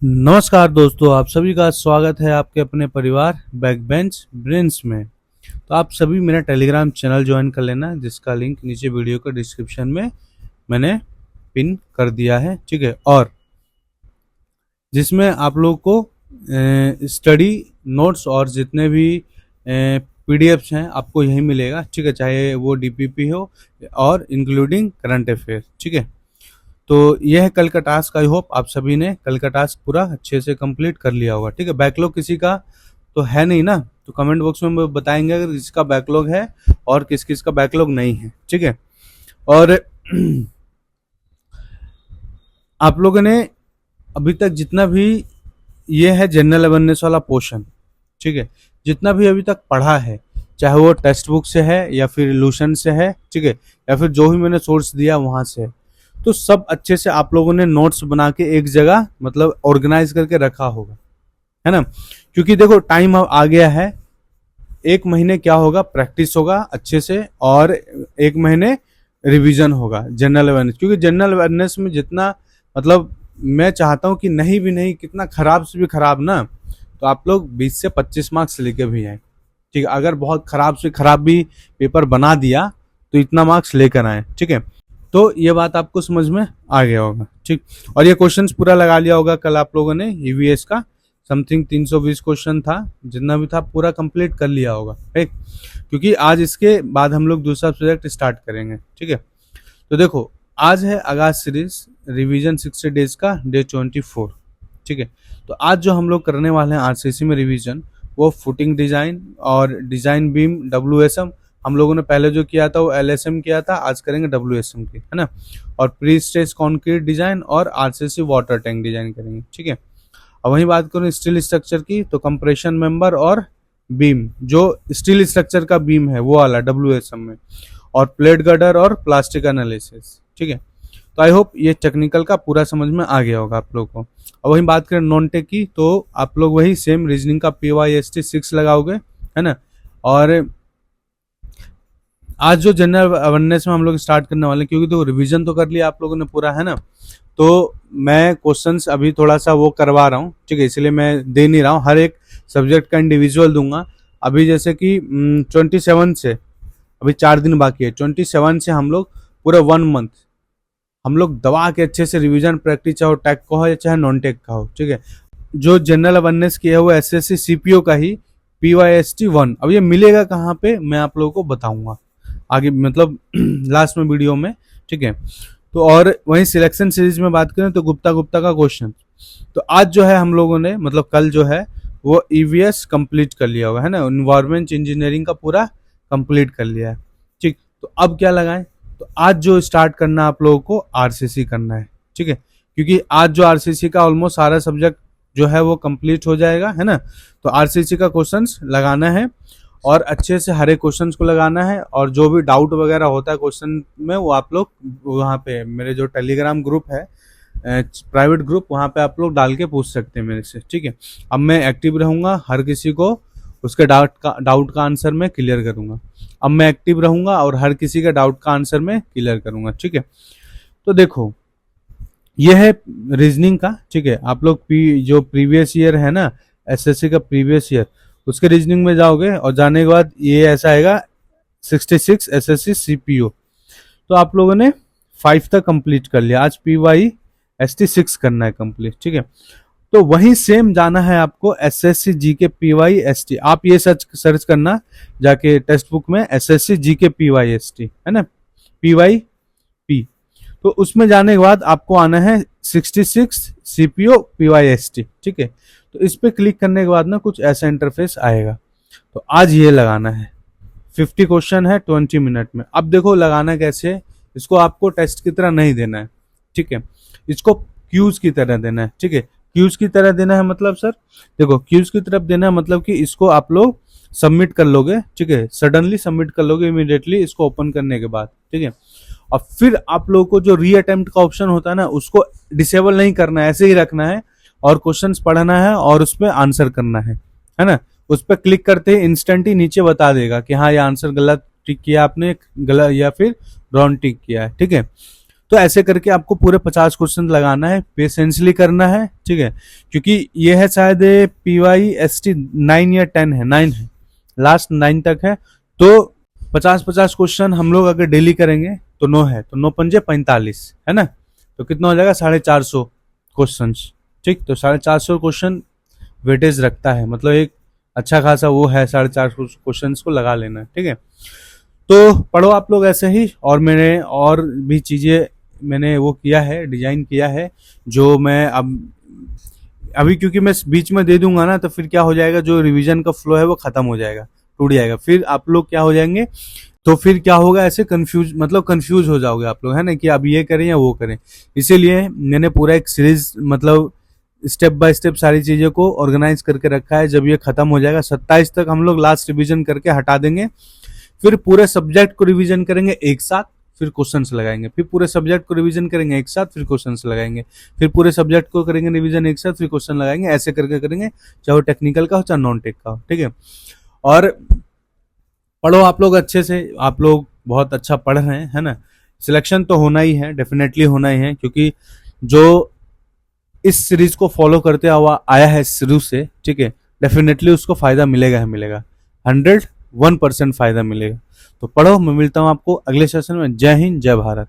नमस्कार दोस्तों, आप सभी का स्वागत है आपके अपने परिवार बैक बेंच ब्रेन्स में। तो आप सभी मेरा टेलीग्राम चैनल ज्वाइन कर लेना, जिसका लिंक नीचे वीडियो के डिस्क्रिप्शन में मैंने पिन कर दिया है, ठीक है। और जिसमें आप लोग को स्टडी नोट्स और जितने भी पीडीएफ्स हैं आपको यही मिलेगा, ठीक है। चाहे वो डीपीपी हो और इंक्लूडिंग करंट अफेयर, ठीक है। तो यह है कल का टास्क। आई होप आप सभी ने कल का टास्क पूरा अच्छे से कंप्लीट कर लिया होगा, ठीक है। बैकलॉग किसी का तो है नहीं ना, तो कमेंट बॉक्स में बताएंगे अगर किसका बैकलॉग है और किस किस का बैकलॉग नहीं है, ठीक है। और आप लोगों ने अभी तक जितना भी ये है जनरल अवेयरनेस वाला पोर्शन, ठीक है, जितना भी अभी तक पढ़ा है, चाहे वो टेक्स्ट बुक से है या फिर इल्यूशन से है, ठीक है, या फिर जो भी मैंने सोर्स दिया वहां से है, तो सब अच्छे से आप लोगों ने नोट्स बना के एक जगह मतलब ऑर्गेनाइज करके रखा होगा, है ना। क्योंकि देखो टाइम अब आ गया है, एक महीने क्या होगा, प्रैक्टिस होगा अच्छे से और एक महीने रिवीजन होगा जनरल अवेयरनेस। क्योंकि जनरल अवेयरनेस में जितना मतलब मैं चाहता हूं कि नहीं भी नहीं, कितना खराब से भी खराब ना, तो आप लोग 20 से 25 मार्क्स लेके भी आए, ठीक है। अगर बहुत खराब से खराब भी पेपर बना दिया तो इतना मार्क्स लेकर आए, ठीक है। तो ये बात आपको समझ में आ गया होगा, ठीक। और ये क्वेश्चंस पूरा लगा लिया होगा कल आप लोगों ने, ईवीएस का समथिंग 320 क्वेश्चन था, जितना भी था पूरा कंप्लीट कर लिया होगा, ठीक। क्योंकि आज इसके बाद हम लोग दूसरा प्रोजेक्ट स्टार्ट करेंगे, ठीक है। तो देखो आज है आगाज सीरीज रिवीजन 60 डेज का डे 24, ठीक है। तो आज जो हम लोग करने वाले हैं आरसीसी में रिवीजन, वो फुटिंग डिजाइन और डिजाइन बीम डब्ल्यूएसएम, हम लोगों ने पहले जो किया था वो एलएसएम किया था, आज करेंगे डब्ल्यूएसएम की, है ना। और प्री स्ट्रेस कॉन्क्रीट डिजाइन और आरसीसी वाटर टैंक डिजाइन करेंगे, ठीक है। अब वही बात करूँ स्टील स्ट्रक्चर की, तो कंप्रेशन मेंबर और बीम, जो स्टील स्ट्रक्चर का बीम है वो वाला डब्ल्यूएसएम में, और प्लेट गर्डर और प्लास्टिक एनालिसिस, ठीक है। तो आई होप ये टेक्निकल का पूरा समझ में आ गया होगा आप लोग को। अब वही बात करें नॉन टेक की, तो आप लोग वही सेम रीजनिंग का PYST 6 लगाओगे, है ना। और आज जो जनरल अवेयरनेस में हम लोग स्टार्ट करने वाले हैं, क्योंकि तो रिवीजन तो कर लिया आप लोगों ने पूरा, है ना। तो मैं क्वेश्चंस अभी थोड़ा सा वो करवा रहा हूँ, ठीक है, इसलिए मैं दे नहीं रहा हूँ, हर एक सब्जेक्ट का इंडिविजुअल दूंगा। अभी जैसे कि 27 से, अभी 4 दिन बाकी है, 27 से हम लोग पूरा 1 मंथ हम लोग दबा के अच्छे से रिवीजन प्रैक्टिस, चाहे टेक का हो या चाहे नॉन टेक का हो, ठीक है। जो जनरल अवेयरनेस की है वो SSC CPO का ही PYST 1। अब ये मिलेगा कहाँ पे मैं आप लोगों को बताऊंगा आगे, मतलब लास्ट में वीडियो में, ठीक है। तो और वहीं सिलेक्शन सीरीज में बात करें तो गुप्ता गुप्ता का क्वेश्चन, तो आज जो है हम लोगों ने मतलब कल जो है वो EVS कंप्लीट कर लिया होगा, है ना। इन्वायरमेंट इंजीनियरिंग का पूरा कंप्लीट कर लिया है, ठीक। तो अब क्या लगाएं, तो आज जो स्टार्ट करना आप लोगों को आरसीसी करना है, ठीक है। क्योंकि आज जो आरसीसी का ऑलमोस्ट सारा सब्जेक्ट जो है वो कंप्लीट हो जाएगा, है ना। तो आरसीसी का क्वेश्चंस लगाना है और अच्छे से हर एक क्वेश्चंस को लगाना है, और जो भी डाउट वगैरह होता है क्वेश्चन में वो आप लोग वहाँ पे मेरे जो टेलीग्राम ग्रुप है, प्राइवेट ग्रुप, वहाँ पे आप लोग डाल के पूछ सकते हैं मेरे से, ठीक है। अब मैं एक्टिव रहूंगा, हर किसी को उसके डाउट का आंसर मैं क्लियर करूंगा। अब मैं एक्टिव रहूंगा और हर किसी के डाउट का आंसर मैं क्लियर करूंगा, ठीक है। तो देखो ये है रीजनिंग का, ठीक है। आप लोग जो प्रीवियस ईयर है ना, एसएससी का प्रीवियस ईयर, उसके रीजनिंग में जाओगे और जाने के बाद ये ऐसा आएगा 66 SSC CPO। तो आप लोगों ने 5 तक कंप्लीट कर लिया, आज PYST 6 करना है कंप्लीट, ठीक है। तो वहीं सेम जाना है आपको SSC GK PYST, आप ये सर्च करना जाके टेक्स्ट बुक में, SSC GK PYST, है ना, PYP। तो उसमें जाने के बाद आपको आना है 66 CPO PYST, ठीक है। तो इस पे क्लिक करने के बाद ना कुछ ऐसा इंटरफेस आएगा, तो आज ये लगाना है। 50 क्वेश्चन है 20 मिनट में। अब देखो लगाना कैसे है, इसको आपको टेस्ट की तरह नहीं देना है, ठीक है। इसको क्यूज की तरह देना है, ठीक है। क्यूज की तरह देना है मतलब सर, देखो क्यूज की तरफ देना है मतलब कि इसको आप लोग सबमिट कर लोगे, ठीक है, सडनली सबमिट कर लोगे इमीडिएटली इसको ओपन करने के बाद, ठीक है। और फिर आप लोगों को जो री अटेम्प्ट का ऑप्शन होता है ना, उसको डिसेबल नहीं करना है, ऐसे ही रखना है और क्वेश्चंस पढ़ना है और उस पर आंसर करना है ना। उस पर क्लिक करते ही इंस्टेंट ही नीचे बता देगा कि हाँ ये आंसर गलत टिक किया आपने, गलत या फिर रॉन्ग टिक किया है, ठीक है। तो ऐसे करके आपको पूरे 50 क्वेश्चन लगाना है, पेशेंसली करना है, ठीक है, क्योंकि ये है शायद PYST 9 या 10 है, 9 है, लास्ट 9 तक है। तो 50-50 क्वेश्चन हम लोग अगर डेली करेंगे तो 9 है, तो 9 पंजे 45 है ना, तो कितना हो जाएगा 450 क्वेश्चन, ठीक। तो 450 क्वेश्चन वेटेज रखता है, मतलब एक अच्छा खासा वो है, 450 क्वेश्चन को लगा लेना, ठीक है। तो पढ़ो आप लोग ऐसे ही, और मैंने और भी चीजें मैंने वो किया है, डिजाइन किया है, जो मैं अभी क्योंकि मैं बीच में दे दूंगा ना, तो फिर क्या हो जाएगा, जो रिवीजन का फ्लो है वो खत्म हो जाएगा, टूट जाएगा, फिर आप लोग क्या हो जाएंगे, तो फिर क्या होगा, ऐसे कंफ्यूज, मतलब कंफ्यूज हो जाओगे आप लोग, है ना, कि अब ये करें या वो करें। इसीलिए मैंने पूरा एक सीरीज, मतलब स्टेप बाय स्टेप सारी चीजें को ऑर्गेनाइज करके रखा है। जब ये खत्म हो जाएगा 27 तक, हम लोग लास्ट रिवीजन करके हटा देंगे, फिर पूरे सब्जेक्ट को रिवीजन करेंगे एक साथ, फिर क्वेश्चंस लगाएंगे, फिर पूरे सब्जेक्ट को रिवीजन करेंगे एक साथ, फिर क्वेश्चंस लगाएंगे, फिर पूरे सब्जेक्ट को करेंगे रिवीजन एक साथ, फिर क्वेश्चन लगाएंगे, ऐसे करके करेंगे, चाहे वो टेक्निकल का हो चाहे नॉन टेक का हो, ठीक है। और पढ़ो आप लोग अच्छे से, आप लोग बहुत अच्छा पढ़ रहे हैं, है ना। सिलेक्शन तो होना ही है, डेफिनेटली होना ही है, क्योंकि जो इस सीरीज को फॉलो करते हुआ आया है शुरू से, ठीक है, डेफिनेटली उसको फायदा मिलेगा ही मिलेगा, 101% फायदा मिलेगा। तो पढ़ो, मैं मिलता हूँ आपको अगले सेशन में। जय हिंद, जय भारत।